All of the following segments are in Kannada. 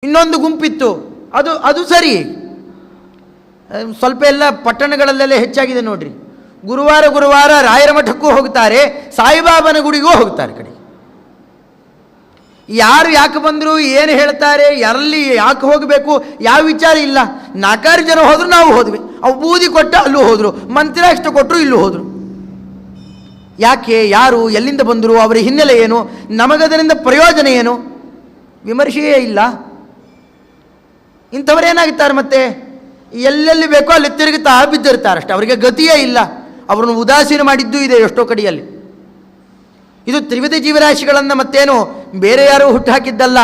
ಇನ್ನೊಂದು ಗುಂಪಿತ್ತು, ಅದು ಅದು ಸರಿ. ಸ್ವಲ್ಪ ಎಲ್ಲ ಪಟ್ಟಣಗಳಲ್ಲೆಲ್ಲ ಹೆಚ್ಚಾಗಿದೆ ನೋಡ್ರಿ. ಗುರುವಾರ ಗುರುವಾರ ರಾಯರ ಮಠಕ್ಕೂ ಹೋಗ್ತಾರೆ, ಸಾಯಿಬಾಬನ ಗುಡಿಗೂ ಹೋಗ್ತಾರೆ. ಕಡೆ ಯಾರು ಯಾಕೆ ಬಂದರು, ಏನು ಹೇಳ್ತಾರೆ, ಎಲ್ಲಿ ಯಾಕೆ ಹೋಗಬೇಕು, ಯಾವ ವಿಚಾರ ಇಲ್ಲ. 4 ಜನ ಹೋದ್ರು, ನಾವು ಹೋದ್ವಿ. ಅವು ಬೂದಿ ಕೊಟ್ಟ ಅಲ್ಲೂ ಹೋದರು, ಮಂತ್ರಾಕ್ಷತೆ ಕೊಟ್ಟರು ಇಲ್ಲೂ ಹೋದರು. ಯಾಕೆ, ಯಾರು, ಎಲ್ಲಿಂದ ಬಂದರು, ಅವರ ಹಿನ್ನೆಲೆ ಏನು, ನಮಗದರಿಂದ ಪ್ರಯೋಜನ ಏನು, ವಿಮರ್ಶೆಯೇ ಇಲ್ಲ. ಇಂಥವರೇನಾಗುತ್ತಾರೆ ಮತ್ತೆ ಎಲ್ಲೆಲ್ಲಿ ಬೇಕೋ ಅಲ್ಲಿ ತಿರುಗುತ್ತಾ ಬಿದ್ದಿರ್ತಾರೆ ಅಷ್ಟೇ. ಅವರಿಗೆ ಗತಿಯೇ ಇಲ್ಲ. ಅವರನ್ನು ಉದಾಸೀನ ಮಾಡಿದ್ದೂ ಇದೆ ಎಷ್ಟೋ ಕಡೆಯಲ್ಲಿ. ಇದು ತ್ರಿವಿಧ ಜೀವರಾಶಿಗಳನ್ನು ಮತ್ತೇನು ಬೇರೆ ಯಾರೂ ಹುಟ್ಟು ಹಾಕಿದ್ದಲ್ಲ.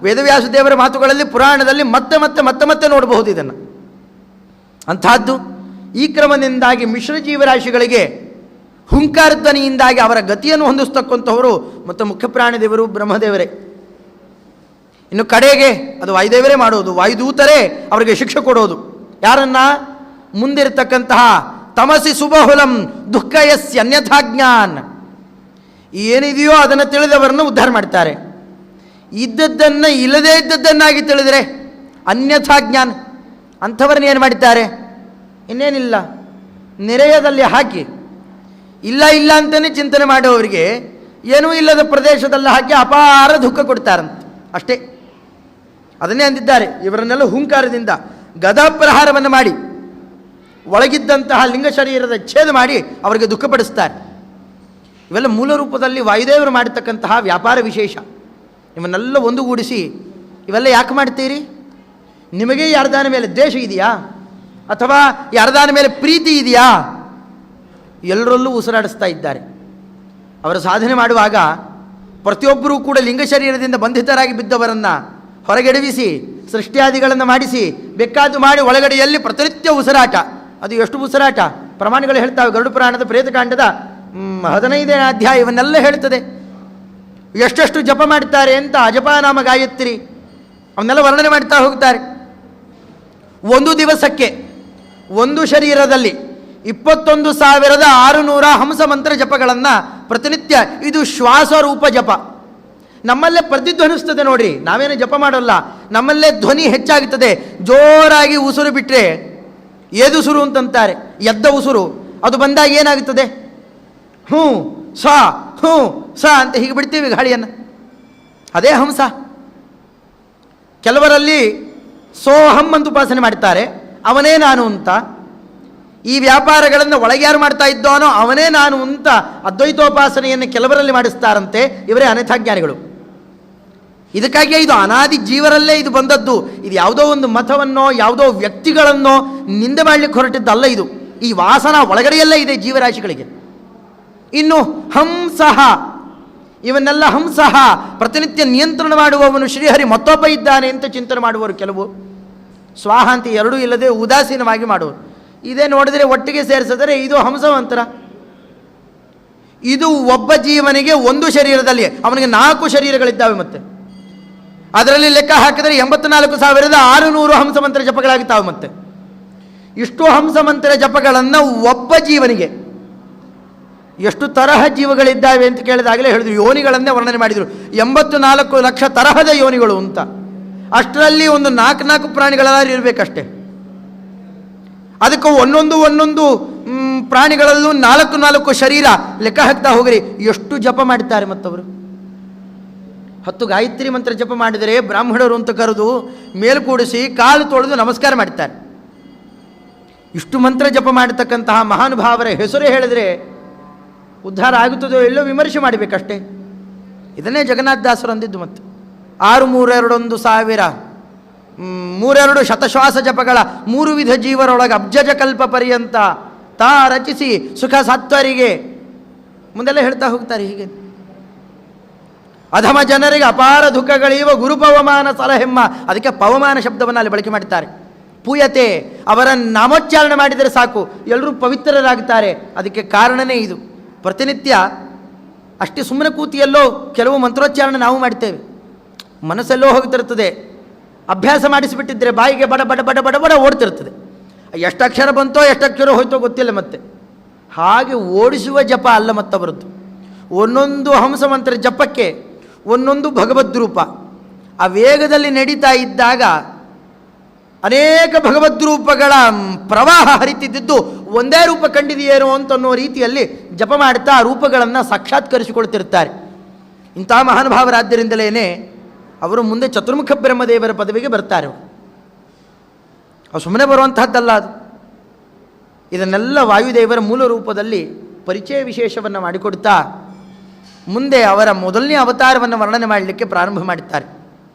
ವೇದವ್ಯಾಸ ದೇವರ ಮಾತುಗಳಲ್ಲಿ, ಪುರಾಣದಲ್ಲಿ ಮತ್ತೆ ಮತ್ತೆ ಮತ್ತೆ ಮತ್ತೆ ನೋಡಬಹುದು ಇದನ್ನು. ಅಂಥದ್ದು ಈ ಕ್ರಮದಿಂದಾಗಿ ಮಿಶ್ರ ಜೀವರಾಶಿಗಳಿಗೆ ಹುಂಕಾರಧ್ವನಿಯಿಂದಾಗಿ ಅವರ ಗತಿಯನ್ನು ಹೊಂದಿಸ್ತಕ್ಕಂಥವರು ಮತ್ತು ಮುಖ್ಯ ಪ್ರಾಣಿದೇವರು ಬ್ರಹ್ಮದೇವರೇ. ಇನ್ನು ಕಡೆಗೆ ಅದು ವಾಯುದೇವರೇ ಮಾಡೋದು. ವಾಯುದೂತರೇ ಅವರಿಗೆ ಶಿಕ್ಷೆ ಕೊಡೋದು. ಯಾರನ್ನ? ಮುಂದಿರತಕ್ಕಂತಹ ತಮಸಿ ಸುಬಹುಲಂ ದುಃಖಯಸ್ಯ ಅನ್ಯಥಾಜ್ಞಾನ್, ಏನಿದೆಯೋ ಅದನ್ನು ತಿಳಿದವರನ್ನು ಉದ್ಧಾರ ಮಾಡ್ತಾರೆ. ಇದ್ದದ್ದನ್ನು ಇಲ್ಲದೇ ಇದ್ದದ್ದನ್ನಾಗಿ ತಿಳಿದರೆ ಅನ್ಯಥಾಜ್ಞಾನ್, ಅಂಥವರನ್ನ ಏನು ಮಾಡ್ತಾರೆ? ಇನ್ನೇನಿಲ್ಲ, ನೆರೆಯದಲ್ಲಿ ಹಾಕಿ ಇಲ್ಲ ಇಲ್ಲ ಅಂತಲೇ ಚಿಂತನೆ ಮಾಡುವವರಿಗೆ ಏನೂ ಇಲ್ಲದ ಪ್ರದೇಶದಲ್ಲಿ ಹಾಕಿ ಅಪಾರ ದುಃಖ ಕೊಡ್ತಾರಂತೆ ಅಷ್ಟೇ. ಅದನ್ನೇ ಅಂದಿದ್ದಾರೆ. ಇವರನ್ನೆಲ್ಲ ಹುಂಕಾರದಿಂದ ಗದಾಪ್ರಹಾರವನ್ನು ಮಾಡಿ ಒಳಗಿದ್ದಂತಹ ಲಿಂಗ ಶರೀರದ ಛೇದ ಮಾಡಿ ಅವರಿಗೆ ದುಃಖಪಡಿಸ್ತಾರೆ. ಇವೆಲ್ಲ ಮೂಲ ರೂಪದಲ್ಲಿ ವಾಯುದೇವರು ಮಾಡತಕ್ಕಂತಹ ವ್ಯಾಪಾರ ವಿಶೇಷ. ಇವನ್ನೆಲ್ಲ ಒಂದುಗೂಡಿಸಿ ಇವೆಲ್ಲ ಯಾಕೆ ಮಾಡ್ತೀರಿ? ನಿಮಗೆ ಯಾರ್ದಾನ ಮೇಲೆ ದ್ವೇಷ ಇದೆಯಾ, ಅಥವಾ ಯಾರ್ದಾನ ಮೇಲೆ ಪ್ರೀತಿ ಇದೆಯಾ? ಎಲ್ಲರಲ್ಲೂ ಉಸಿರಾಡಿಸ್ತಾ ಇದ್ದಾರೆ. ಅವರ ಸಾಧನೆ ಮಾಡುವಾಗ ಪ್ರತಿಯೊಬ್ಬರೂ ಕೂಡ ಲಿಂಗ ಶರೀರದಿಂದ ಬಂಧಿತರಾಗಿ ಬಿದ್ದವರನ್ನು ಹೊರಗೆಡವಿಸಿ ಸೃಷ್ಟಿಯಾದಿಗಳನ್ನು ಮಾಡಿಸಿ ಬೇಕಾದ್ದು ಮಾಡಿ ಒಳಗಡೆ ಎಲ್ಲಿ ಪ್ರತಿನಿತ್ಯ ಉಸಿರಾಟ. ಅದು ಎಷ್ಟು ಉಸಿರಾಟ ಪ್ರಮಾಣಗಳು ಹೇಳ್ತಾವೆ. ಗರುಡ ಪುರಾಣದ ಪ್ರೇತಕಾಂಡದ 15ನೇ ಅಧ್ಯಾಯ ಇವನ್ನೆಲ್ಲ ಹೇಳ್ತದೆ. ಎಷ್ಟೆಷ್ಟು ಜಪ ಮಾಡ್ತಾರೆ ಅಂತ ಅಜಪಾನಾಮ ಗಾಯತ್ರಿ ಅವನ್ನೆಲ್ಲ ವರ್ಣನೆ ಮಾಡ್ತಾ ಹೋಗ್ತಾರೆ. ಒಂದು ದಿವಸಕ್ಕೆ ಒಂದು ಶರೀರದಲ್ಲಿ 21,600 ಹಂಸ ಮಂತ್ರ ಜಪಗಳನ್ನು ಪ್ರತಿನಿತ್ಯ, ಇದು ಶ್ವಾಸರೂಪ ಜಪ. ನಮ್ಮಲ್ಲೇ ಪ್ರತಿಧ್ವನಿಸ್ತದೆ ನೋಡ್ರಿ, ನಾವೇನು ಜಪ ಮಾಡೋಲ್ಲ, ನಮ್ಮಲ್ಲೇ ಧ್ವನಿ ಹೆಚ್ಚಾಗುತ್ತದೆ. ಜೋರಾಗಿ ಉಸಿರು ಬಿಟ್ಟರೆ ಏದುಸುರು ಅಂತಂತಾರೆ, ಎದ್ದ ಉಸುರು. ಅದು ಬಂದಾಗ ಏನಾಗುತ್ತದೆ? ಹ್ಞೂ ಸ ಹ್ಞೂ ಸ ಅಂತ ಹೀಗೆ ಬಿಡ್ತೀವಿ ಗಾಳಿಯನ್ನು. ಅದೇ ಹಂಸ. ಕೆಲವರಲ್ಲಿ ಸೋಹಂ ಅಂತ ಉಪಾಸನೆ ಮಾಡ್ತಾರೆ, ಅವನೇ ನಾನು ಅಂತ. ಈ ವ್ಯಾಪಾರಗಳನ್ನು ಒಳಗ್ಯಾರು ಮಾಡ್ತಾ ಇದ್ದವನೋ ಅವನೇ ನಾನು ಅಂತ ಅದ್ವೈತೋಪಾಸನೆಯನ್ನು ಕೆಲವರಲ್ಲಿ ಮಾಡಿಸ್ತಾರಂತೆ. ಇವರೇ ಅನಥಾಜ್ಞಾನಿಗಳು. ಇದಕ್ಕಾಗಿಯೇ ಇದು ಅನಾದಿ ಜೀವರಲ್ಲೇ ಇದು ಬಂದದ್ದು. ಇದು ಯಾವುದೋ ಒಂದು ಮತವನ್ನೋ ಯಾವುದೋ ವ್ಯಕ್ತಿಗಳನ್ನೋ ನಿಂದೆ ಮಾಡಲಿಕ್ಕೆ ಹೊರಟಿದ್ದಲ್ಲ. ಇದು ಈ ವಾಸನ ಒಳಗಡೆಯಲ್ಲೇ ಇದೆ ಜೀವರಾಶಿಗಳಿಗೆ. ಇನ್ನು ಹಂಸಃ, ಇವನ್ನೆಲ್ಲ ಹಂಸಃ ಪ್ರತಿನಿತ್ಯ ನಿಯಂತ್ರಣ ಮಾಡುವವನು ಶ್ರೀಹರಿ ಮತ್ತೊಬ್ಬ ಇದ್ದಾನೆ ಅಂತ ಚಿಂತನೆ ಮಾಡುವವರು ಕೆಲವು. ಸ್ವಾಹ ಅಂತ ಎರಡೂ ಇಲ್ಲದೆ ಉದಾಸೀನವಾಗಿ ಮಾಡುವರು. ಇದೇ ನೋಡಿದರೆ ಒಟ್ಟಿಗೆ ಸೇರಿಸಿದರೆ ಇದು ಹಂಸವಂತರ. ಇದು ಒಬ್ಬ ಜೀವನಿಗೆ ಒಂದು ಶರೀರದಲ್ಲಿ ಅವನಿಗೆ 4 ಶರೀರಗಳಿದ್ದಾವೆ. ಮತ್ತೆ ಅದರಲ್ಲಿ ಲೆಕ್ಕ ಹಾಕಿದರೆ 84,600 ಹಂಸಮಂತ್ರ ಜಪಗಳಾಗುತ್ತಾವೆ. ಮತ್ತೆ ಇಷ್ಟು ಹಂಸಮಂತ್ರ ಜಪಗಳನ್ನು ಒಬ್ಬ ಜೀವನಿಗೆ ಎಷ್ಟು ತರಹ ಜೀವಗಳಿದ್ದಾವೆ ಅಂತ ಕೇಳಿದಾಗಲೇ ಹೇಳಿದ್ರು. ಯೋನಿಗಳನ್ನೇ ವರ್ಣನೆ ಮಾಡಿದರು. 84 ಲಕ್ಷ ತರಹದ ಯೋನಿಗಳು ಅಂತ. ಅಷ್ಟರಲ್ಲಿ ಒಂದು 4 ಪ್ರಾಣಿಗಳೆಲ್ಲ ಇರಬೇಕಷ್ಟೇ. ಅದಕ್ಕೆ ಒಂದೊಂದು ಪ್ರಾಣಿಗಳಲ್ಲೂ 4 ಶರೀರ ಲೆಕ್ಕ ಹಾಕ್ತಾ ಹೋಗ್ರಿ. ಎಷ್ಟು ಜಪ ಮಾಡ್ತಾರೆ ಮತ್ತವರು. 10 ಗಾಯತ್ರಿ ಮಂತ್ರ ಜಪ ಮಾಡಿದರೆ ಬ್ರಾಹ್ಮಣರು ಅಂತ ಕರೆದು ಮೇಲ್ಕೂಡಿಸಿ ಕಾಲು ತೊಳೆದು ನಮಸ್ಕಾರ ಮಾಡ್ತಾರೆ. ಇಷ್ಟು ಮಂತ್ರ ಜಪ ಮಾಡತಕ್ಕಂತಹ ಮಹಾನುಭಾವರ ಹೆಸರು ಹೇಳಿದರೆ ಉದ್ಧಾರ ಆಗುತ್ತದೋ ಎಲ್ಲೋ ವಿಮರ್ಶೆ ಮಾಡಬೇಕಷ್ಟೇ. ಇದನ್ನೇ ಜಗನ್ನಾಥದಾಸರು ಅಂದಿದ್ದು. ಮತ್ತು 6,321,000 32 ಶತಶ್ವಾಸ ಜಪಗಳ 3 ವಿಧ ಜೀವರೊಳಗೆ ಅಬ್ಜಜ ಕಲ್ಪ ಪರ್ಯಂತ ತಾ ರಚಿಸಿ ಸುಖ ಸತ್ವರಿಗೆ ಮುಂದೆಲ್ಲ ಹೇಳ್ತಾ ಹೋಗ್ತಾರೆ. ಹೀಗೆ ಅಧಮ ಜನರಿಗೆ ಅಪಾರ ದುಃಖಗಳಿವ ಗುರು ಪವಮಾನ ಸಲಹೆಮ್ಮ. ಅದಕ್ಕೆ ಪವಮಾನ ಶಬ್ದವನ್ನು ಅಲ್ಲಿ ಬಳಕೆ ಮಾಡ್ತಾರೆ. ಪೂಯತೆ, ಅವರ ನಾಮೋಚ್ಚಾರಣೆ ಮಾಡಿದರೆ ಸಾಕು ಎಲ್ಲರೂ ಪವಿತ್ರರಾಗುತ್ತಾರೆ. ಅದಕ್ಕೆ ಕಾರಣನೇ ಇದು. ಪ್ರತಿನಿತ್ಯ ಅಷ್ಟೇ ಸುಮ್ಮನೆ ಕೂತಿಯಲ್ಲೋ ಕೆಲವು ಮಂತ್ರೋಚ್ಚಾರಣೆ ನಾವು ಮಾಡ್ತೇವೆ, ಮನಸ್ಸೆಲ್ಲೋ ಹೋಗ್ತಿರ್ತದೆ. ಅಭ್ಯಾಸ ಮಾಡಿಸಿಬಿಟ್ಟಿದ್ರೆ ಬಾಯಿಗೆ ಬಡ ಬಡ ಬಡ ಬಡ ಬಡ ಓಡ್ತಿರ್ತದೆ. ಎಷ್ಟು ಅಕ್ಷರ ಬಂತೋ ಎಷ್ಟು ಅಕ್ಷರ ಹೋಯ್ತೋ ಗೊತ್ತಿಲ್ಲ. ಮತ್ತೆ ಹಾಗೆ ಓಡಿಸುವ ಜಪ ಅಲ್ಲ ಮತ್ತವರದ್ದು. ಒಂದೊಂದು ಹಂಸಮಂತ್ರ ಜಪಕ್ಕೆ ಒಂದೊಂದು ಭಗವದ್ ರೂಪ. ಆ ವೇಗದಲ್ಲಿ ನಡೀತಾ ಇದ್ದಾಗ ಅನೇಕ ಭಗವದ್ರೂಪಗಳ ಪ್ರವಾಹ ಹರಿತಿದ್ದು ಒಂದೇ ರೂಪ ಕಂಡಿದೆಯೇನೋ ಅಂತನ್ನೋ ರೀತಿಯಲ್ಲಿ ಜಪ ಮಾಡ್ತಾ ಆ ರೂಪಗಳನ್ನು ಸಾಕ್ಷಾತ್ಕರಿಸಿಕೊಳ್ತಿರ್ತಾರೆ. ಇಂಥ ಮಹಾನುಭಾವರಾದ್ದರಿಂದಲೇ ಅವರು ಮುಂದೆ ಚತುರ್ಮುಖ ಬ್ರಹ್ಮದೇವರ ಪದವಿಗೆ ಬರ್ತಾರೆ. ಅವು ಸುಮ್ಮನೆ ಬರುವಂತಹದ್ದಲ್ಲ ಅದು. ಇದನ್ನೆಲ್ಲ ವಾಯುದೇವರ ಮೂಲ ರೂಪದಲ್ಲಿ ಪರಿಚಯ ವಿಶೇಷವನ್ನು ಮಾಡಿಕೊಡ್ತಾ ಮುಂದೆ ಅವರ ಮೊದಲನೇ ಅವತಾರವನ್ನು ವರ್ಣನೆ ಮಾಡಲಿಕ್ಕೆ ಪ್ರಾರಂಭ ಮಾಡುತ್ತಾರೆ.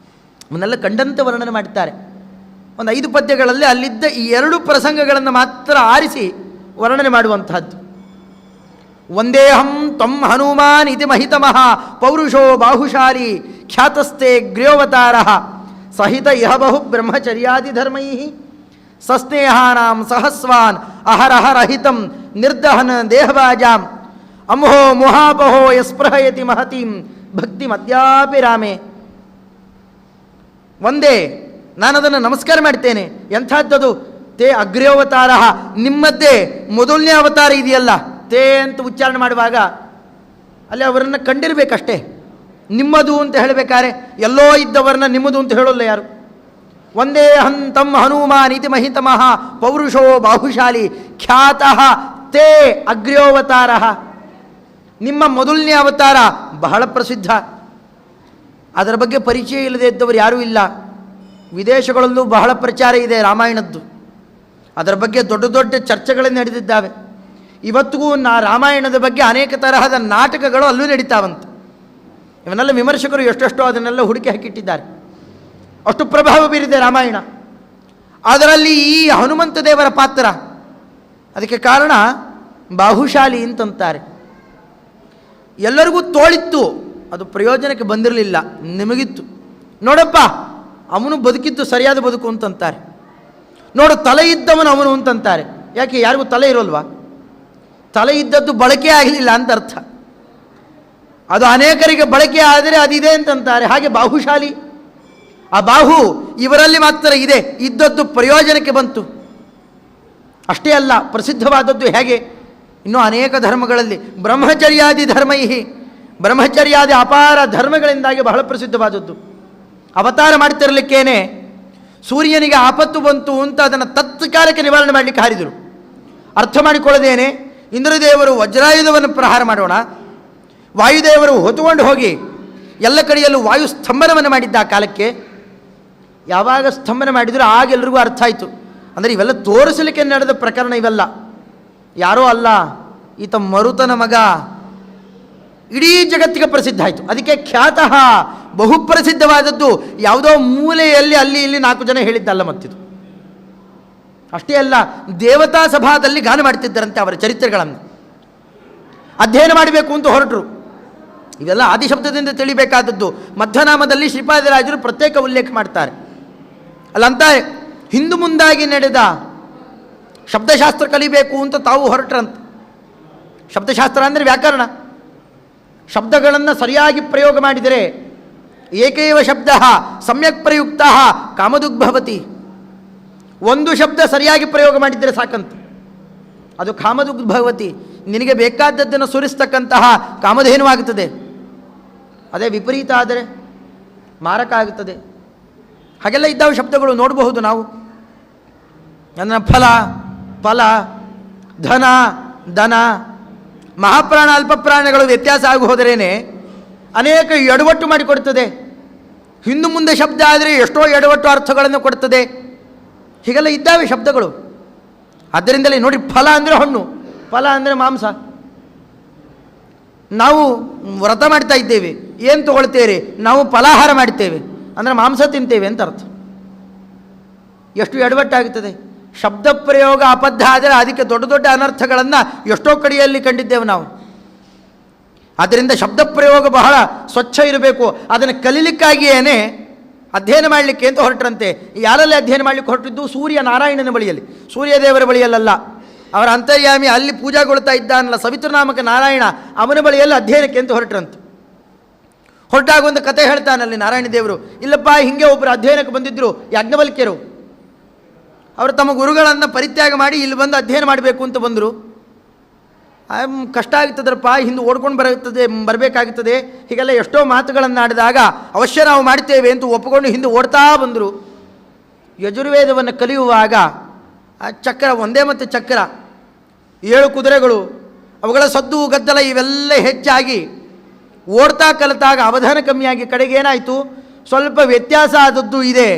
ಅವನ್ನೆಲ್ಲ ಕಂಡಂತೆ ವರ್ಣನೆ ಮಾಡುತ್ತಾರೆ. ಒಂದು 5 ಪದ್ಯಗಳಲ್ಲಿ ಅಲ್ಲಿದ್ದ ಈ 2 ಪ್ರಸಂಗಗಳನ್ನು ಮಾತ್ರ ಆರಿಸಿ ವರ್ಣನೆ ಮಾಡುವಂತಹದ್ದು. ವಂದೇಹಂ ತ್ವಂ ಹನುಮಾನ್ ಇತಿ ಮಹಿತಮಃ ಪೌರುಷೋ ಬಾಹುಶಾಲಿ ಖ್ಯಾತಸ್ಥೆ ಗ್ರ್ಯೋವತಾರ ಸಹಿತ ಇಹ ಬಹು ಬ್ರಹ್ಮಚರ್ಯಾದಿಧರ್ಮೈ ಸಸ್ನೇಹಾನಾಂ ಸಹಸ್ವಾನ್ ಅಹರಹರಹಿತಂ ನಿರ್ದಹನ ದೇಹವಾಜಾಂ ಅಮೋಹೋ ಮೋಹಾಪಹೋ ಯಸ್ಪೃಹಯತಿ ಮಹತೀಂ ಭಕ್ತಿ ಮದ್ಯಾಪಿ ರಾಮೇ. ಒಂದೇ ನಾನದನ್ನು ನಮಸ್ಕಾರ ಮಾಡ್ತೇನೆ. ಎಂಥದ್ದದು? ತೇ ಅಗ್ರ್ಯೋವತಾರ, ನಿಮ್ಮದ್ದೇ ಮೊದಲನೇ ಅವತಾರ ಇದೆಯಲ್ಲ, ತೇ ಅಂತ ಉಚ್ಚಾರಣೆ ಮಾಡುವಾಗ ಅಲ್ಲಿ ಅವರನ್ನು ಕಂಡಿರಬೇಕಷ್ಟೇ. ನಿಮ್ಮದು ಅಂತ ಹೇಳಬೇಕಾರೆ ಎಲ್ಲೋ ಇದ್ದವರನ್ನ ನಿಮ್ಮದು ಅಂತ ಹೇಳೋಲ್ಲ ಯಾರು. ಒಂದೇ ಹಂತಂ ಹನುಮಾನ್ ಇತಿ ಮಹಿತಮಃ ಪೌರುಷೋ ಬಾಹುಶಾಲಿ ಖ್ಯಾತಃ ತೇ ಅಗ್ರ್ಯೋವತಾರ, ನಿಮ್ಮ ಮೊದಲನೇ ಅವತಾರ ಬಹಳ ಪ್ರಸಿದ್ಧ. ಅದರ ಬಗ್ಗೆ ಪರಿಚಯ ಇಲ್ಲದೆ ಇದ್ದವರು ಯಾರೂ ಇಲ್ಲ. ವಿದೇಶಗಳಲ್ಲೂ ಬಹಳ ಪ್ರಚಾರ ಇದೆ ರಾಮಾಯಣದ್ದು. ಅದರ ಬಗ್ಗೆ ದೊಡ್ಡ ದೊಡ್ಡ ಚರ್ಚೆಗಳು ನಡೆದಿದ್ದಾವೆ. ಇವತ್ತಿಗೂ ರಾಮಾಯಣದ ಬಗ್ಗೆ ಅನೇಕ ತರಹದ ನಾಟಕಗಳು ಅಲ್ಲೂ ನಡೀತಾವಂತೆ. ಇವನ್ನೆಲ್ಲ ವಿಮರ್ಶಕರು ಎಷ್ಟೆಷ್ಟೋ ಅದನ್ನೆಲ್ಲ ಹುಡುಕಿ ಹಾಕಿಟ್ಟಿದ್ದಾರೆ. ಅಷ್ಟು ಪ್ರಭಾವ ಬೀರಿದೆ ರಾಮಾಯಣ. ಅದರಲ್ಲಿ ಈ ಹನುಮಂತ ದೇವರ ಪಾತ್ರ, ಅದಕ್ಕೆ ಕಾರಣ ಬಾಹುಶಾಲಿ ಅಂತಂತಾರೆ. ಎಲ್ಲರಿಗೂ ತೋಳಿತ್ತು, ಅದು ಪ್ರಯೋಜನಕ್ಕೆ ಬಂದಿರಲಿಲ್ಲ. ನಿಮಗಿತ್ತು ನೋಡಪ್ಪ, ಅವನು ಬದುಕಿದ್ದು ಸರಿಯಾದ ಬದುಕು ಅಂತಂತಾರೆ. ನೋಡು ತಲೆ ಇದ್ದವನು ಅವನು ಅಂತಂತಾರೆ. ಯಾಕೆ? ಯಾರಿಗೂ ತಲೆ ಇರೋಲ್ವಾ? ತಲೆ ಇದ್ದದ್ದು ಬಳಕೆ ಆಗಲಿಲ್ಲ ಅಂತ ಅರ್ಥ. ಅದು ಅನೇಕರಿಗೆ ಬಳಕೆ ಆದರೆ ಅದಿದೆ ಅಂತಂತಾರೆ. ಹಾಗೆ ಬಾಹುಶಾಲಿ, ಆ ಬಾಹು ಇವರಲ್ಲಿ ಮಾತ್ರ ಇದೆ, ಇದ್ದದ್ದು ಪ್ರಯೋಜನಕ್ಕೆ ಬಂತು. ಅಷ್ಟೇ ಅಲ್ಲ, ಪ್ರಸಿದ್ಧವಾದದ್ದು ಹೇಗೆ ಇನ್ನೂ ಅನೇಕ ಧರ್ಮಗಳಲ್ಲಿ ಬ್ರಹ್ಮಚರ್ಯಾದಿ ಧರ್ಮೈ, ಬ್ರಹ್ಮಚರ್ಯಾದಿ ಅಪಾರ ಧರ್ಮಗಳಿಂದಾಗಿ ಬಹಳ ಪ್ರಸಿದ್ಧವಾದದ್ದು. ಅವತಾರ ಮಾಡ್ತಿರಲಿಕ್ಕೇನೆ ಸೂರ್ಯನಿಗೆ ಆಪತ್ತು ಬಂತು ಅಂತ ಅದನ್ನು ತತ್ಕಾಲಕ್ಕೆ ನಿವಾರಣೆ ಮಾಡಲಿಕ್ಕೆ ಹಾರಿದರು. ಅರ್ಥ ಮಾಡಿಕೊಳ್ಳದೇನೆ ಇಂದ್ರದೇವರು ವಜ್ರಾಯುಧವನ್ನು ಪ್ರಹಾರ ಮಾಡೋಣ, ವಾಯುದೇವರು ಹೊತ್ತುಕೊಂಡು ಹೋಗಿ ಎಲ್ಲ ಕಡೆಯಲ್ಲೂ ವಾಯು ಸ್ತಂಭನವನ್ನು ಮಾಡಿದ್ದ ಆ ಕಾಲಕ್ಕೆ. ಯಾವಾಗ ಸ್ತಂಭನ ಮಾಡಿದರೂ ಆಗೆಲ್ಲರಿಗೂ ಅರ್ಥ ಆಯಿತು. ಅಂದರೆ ಇವೆಲ್ಲ ತೋರಿಸಲಿಕ್ಕೆ ನಡೆದ ಪ್ರಕರಣ ಇವೆಲ್ಲ. ಯಾರೋ ಅಲ್ಲ, ಈತ ಮರುತನ ಮಗ, ಇಡೀ ಜಗತ್ತಿಗೆ ಪ್ರಸಿದ್ಧ ಆಯಿತು. ಅದಕ್ಕೆ ಖ್ಯಾತಃ, ಬಹು ಪ್ರಸಿದ್ಧವಾದದ್ದು. ಯಾವುದೋ ಮೂಲೆಯಲ್ಲಿ ಅಲ್ಲಿ ಇಲ್ಲಿ 4 ಜನ ಹೇಳಿದ್ದಲ್ಲ ಮತ್ತಿದು. ಅಷ್ಟೇ ಅಲ್ಲ, ದೇವತಾ ಸಭಾದಲ್ಲಿ ಗಾನ ಮಾಡ್ತಿದ್ದರಂತೆ ಅವರ ಚರಿತ್ರೆಗಳನ್ನು ಅಧ್ಯಯನ ಮಾಡಬೇಕು ಅಂತ ಹೊರಟರು. ಇವೆಲ್ಲ ಆದಿಶಬ್ದದಿಂದ ತಿಳಿಬೇಕಾದದ್ದು. ಮಧ್ವನಾಮದಲ್ಲಿ ಶ್ರೀಪಾದರಾಜರು ಪ್ರತ್ಯೇಕ ಉಲ್ಲೇಖ ಮಾಡ್ತಾರೆ. ಅಲ್ಲಂತಾರೆ, ಹಿಂದು ಮುಂದಾಗಿ ನಡೆದ ಶಬ್ದಶಾಸ್ತ್ರ ಕಲಿಬೇಕು ಅಂತ ತಾವು ಹೊರಟ್ರಂತೆ. ಶಬ್ದಶಾಸ್ತ್ರ ಅಂದರೆ ವ್ಯಾಕರಣ. ಶಬ್ದಗಳನ್ನು ಸರಿಯಾಗಿ ಪ್ರಯೋಗ ಮಾಡಿದರೆ ಏಕೈವ ಶಬ್ದ ಸಮ್ಯಕ್ ಪ್ರಯುಕ್ತ ಕಾಮದುಗ್ಭವತಿ. ಒಂದು ಶಬ್ದ ಸರಿಯಾಗಿ ಪ್ರಯೋಗ ಮಾಡಿದರೆ ಸಾಕಂತ, ಅದು ಕಾಮದುಗ್ಭವತಿ. ನಿನಗೆ ಬೇಕಾದದ್ದನ್ನು ಸುರಿಸ್ತಕ್ಕಂತಹ ಕಾಮಧೇನುವಾಗುತ್ತದೆ. ಅದೇ ವಿಪರೀತ ಆದರೆ ಮಾರಕ ಆಗುತ್ತದೆ. ಹಾಗೆಲ್ಲ ಇದ್ದಾವೆ ಶಬ್ದಗಳು, ನೋಡಬಹುದು ನಾವು. ನನ್ನ ಫಲ, ಫಲ, ಧನ, ದನ, ಮಹಾಪ್ರಾಣ ಅಲ್ಪಪ್ರಾಣಗಳು ವ್ಯತ್ಯಾಸ ಆಗಿ ಹೋದರೇನೆ ಅನೇಕ ಎಡವಟ್ಟು ಮಾಡಿಕೊಡ್ತದೆ. ಹಿಂದು ಮುಂದೆ ಶಬ್ದ ಆದರೆ ಎಷ್ಟೋ ಎಡವಟ್ಟು ಅರ್ಥಗಳನ್ನು ಕೊಡ್ತದೆ. ಹೀಗೆಲ್ಲ ಇದ್ದಾವೆ ಶಬ್ದಗಳು. ಆದ್ದರಿಂದಲೇ ನೋಡಿ, ಫಲ ಅಂದರೆ ಹಣ್ಣು, ಫಲ ಅಂದರೆ ಮಾಂಸ. ನಾವು ವ್ರತ ಮಾಡ್ತಾ ಇದ್ದೇವೆ, ಏನು ತಗೊಳ್ತೇವೆ? ನಾವು ಫಲಾಹಾರ ಮಾಡ್ತೇವೆ ಅಂದರೆ ಮಾಂಸ ತಿಂತೇವೆ ಅಂತ ಅರ್ಥ. ಎಷ್ಟು ಎಡವಟ್ಟಾಗುತ್ತದೆ. ಶಬ್ದ ಪ್ರಯೋಗ ಅಬದ್ಧ ಆದರೆ ಅದಕ್ಕೆ ದೊಡ್ಡ ದೊಡ್ಡ ಅನರ್ಥಗಳನ್ನು ಎಷ್ಟೋ ಕಡೆಯಲ್ಲಿ ಕಂಡಿದ್ದೇವೆ ನಾವು. ಆದ್ದರಿಂದ ಶಬ್ದ ಪ್ರಯೋಗ ಬಹಳ ಸ್ವಚ್ಛ ಇರಬೇಕು. ಅದನ್ನು ಕಲೀಲಿಕ್ಕಾಗಿಯೇ ಅಧ್ಯಯನ ಮಾಡಲಿಕ್ಕೆ ಅಂತ ಹೊರಟ್ರಂತೆ. ಯಾರಲ್ಲಿ ಅಧ್ಯಯನ ಮಾಡಲಿಕ್ಕೆ ಹೊರಟಿದ್ದು? ಸೂರ್ಯ ನಾರಾಯಣನ ಬಳಿಯಲ್ಲಿ, ಸೂರ್ಯದೇವರ ಬಳಿಯಲ್ಲ. ಅವರ ಅಂತರ್ಯಾಮಿ ಅಲ್ಲಿ ಪೂಜಾಗೊಳ್ತಾ ಇದ್ದಾನಲ್ಲ ಸವಿತೃನಾಮಕ ನಾರಾಯಣ, ಅವನ ಬಳಿಯಲ್ಲಿ ಅಧ್ಯಯನಕ್ಕೆ ಅಂತ ಹೊರಟ್ರಂತೆ. ಹೊರಟಾಗ ಒಂದು ಕತೆ ಹೇಳ್ತಾನಲ್ಲಿ ನಾರಾಯಣ ದೇವರು. ಇಲ್ಲಪ್ಪ, ಹಿಂಗೆ ಒಬ್ಬರು ಅಧ್ಯಯನಕ್ಕೆ ಬಂದಿದ್ದರು, ಯಾಜ್ಞವಲ್ಕ್ಯರು. ಅವರು ತಮ್ಮ ಗುರುಗಳನ್ನು ಪರಿತ್ಯಾಗ ಮಾಡಿ ಇಲ್ಲಿ ಬಂದು ಅಧ್ಯಯನ ಮಾಡಬೇಕು ಅಂತ ಬಂದರು. ಕಷ್ಟ ಆಗ್ತದ್ರಪ್ಪ, ಹಿಂದೆ ಓಡ್ಕೊಂಡು ಬರಬೇಕಾಗುತ್ತದೆ, ಹೀಗೆಲ್ಲ ಎಷ್ಟೋ ಮಾತುಗಳನ್ನು ಆಡಿದಾಗ ಅವಶ್ಯ ನಾವು ಮಾಡ್ತೇವೆ ಅಂತ ಒಪ್ಪಿಕೊಂಡು ಹಿಂದೆ ಓಡ್ತಾ ಬಂದರು. ಯಜುರ್ವೇದವನ್ನು ಕಲಿಯುವಾಗ ಆ ಚಕ್ರ ಒಂದೇ ಮತ್ತು ಚಕ್ರ 7 ಕುದುರೆಗಳು, ಅವುಗಳ ಸದ್ದು ಗದ್ದಲ ಇವೆಲ್ಲ ಹೆಚ್ಚಾಗಿ ಓಡ್ತಾ ಕಲಿತಾಗ ಅವಧಾನ ಕಮ್ಮಿಯಾಗಿ ಕಡೆಗೆ ಏನಾಯಿತು, ಸ್ವಲ್ಪ ವ್ಯತ್ಯಾಸ ಆದದ್ದು ಇದೆ.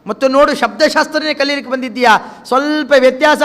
ಮತ್ತು ನೋಡು, ಶಬ್ದಶಾಸ್ತ್ರನೇ ಕಲೀಲಿಕ್ಕೆ ಬಂದಿದ್ದೀಯಾ, ಸ್ವಲ್ಪ ವ್ಯತ್ಯಾಸ